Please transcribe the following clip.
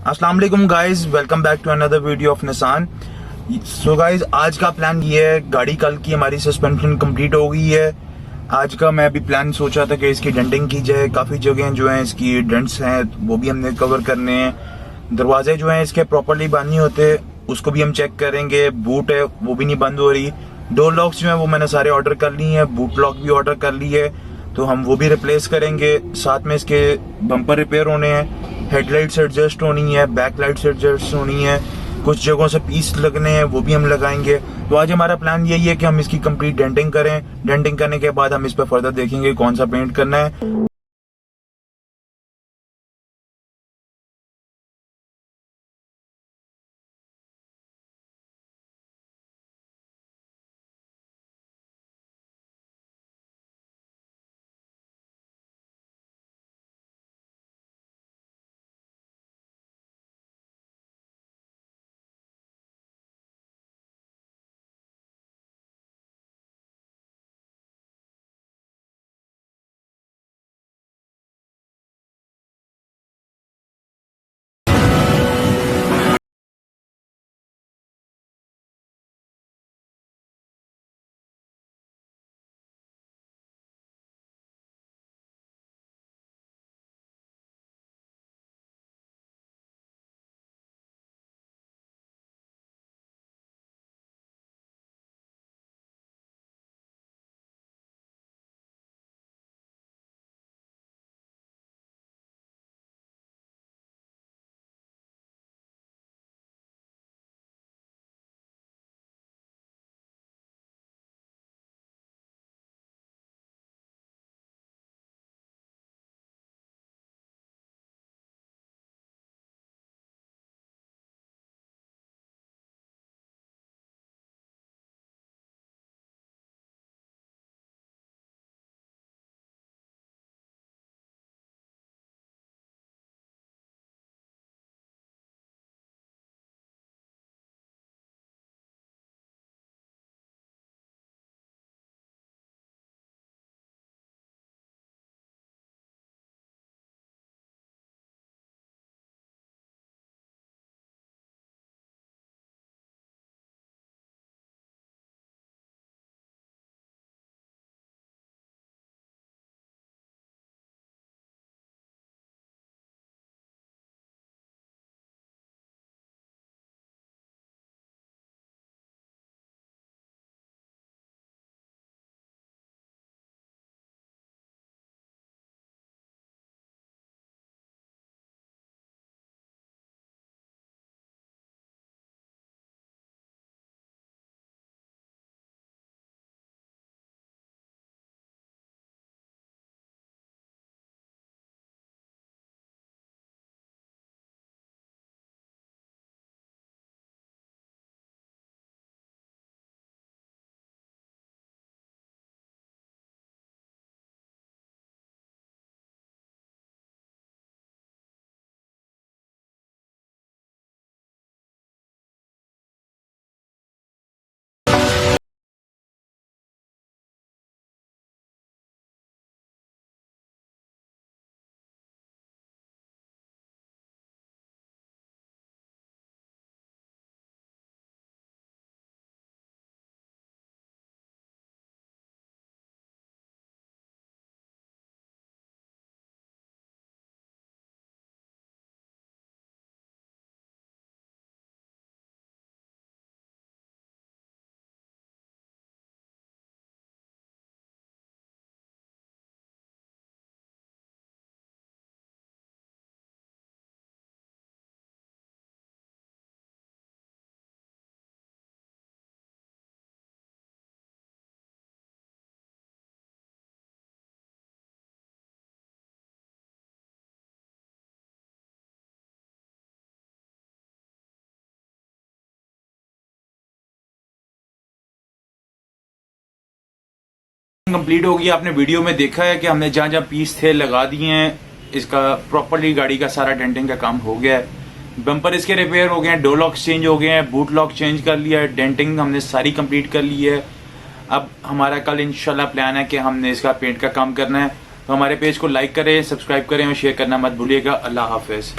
अस्सलाम वालेकुम guys, welcome back to another video of Nissan. So guys, आज का प्लान ये है, गाड़ी कल की हमारी सस्पेंशन कंप्लीट हो गई है। आज का मैं अभी प्लान सोचा था कि इसकी डेंटिंग की जाए। काफ़ी जगह जो हैं इसकी डेंट्स हैं वो भी हमने कवर करने हैं। दरवाजे जो हैं इसके प्रॉपरली बंद नहीं होते, उसको भी हम चेक करेंगे। बूट है वो भी नहीं बंद हो रही। डोर लॉक्स जो हैं वो मैंने सारे ऑर्डर कर लिए हैं, बूट लॉक भी ऑर्डर कर ली है, तो हम वो भी रिप्लेस करेंगे। साथ में इसके बम्पर रिपेयर होने हैं, हेडलाइट्स एडजस्ट होनी है, बैक लाइट्स एडजस्ट होनी है, कुछ जगहों से पीस लगने हैं वो भी हम लगाएंगे। तो आज हमारा प्लान यही है कि हम इसकी कंप्लीट डेंटिंग करें। डेंटिंग करने के बाद हम इस पर फर्दर देखेंगे कौन सा पेंट करना है। कंप्लीट हो गया। आपने वीडियो में देखा है कि हमने जहाँ जहाँ पीस थे लगा दिए हैं। इसका प्रॉपर्ली गाड़ी का सारा डेंटिंग का काम हो गया है। बम्पर इसके रिपेयर हो गए हैं, डोर लॉक्स चेंज हो गए हैं, बूट लॉक चेंज कर लिया है, डेंटिंग हमने सारी कंप्लीट कर ली है। अब हमारा कल इंशाल्लाह प्लान है कि हमने इसका पेंट का काम करना है। तो हमारे पेज को लाइक करें, सब्सक्राइब करें और शेयर करना मत भूलिएगा। अल्लाह हाफिज़।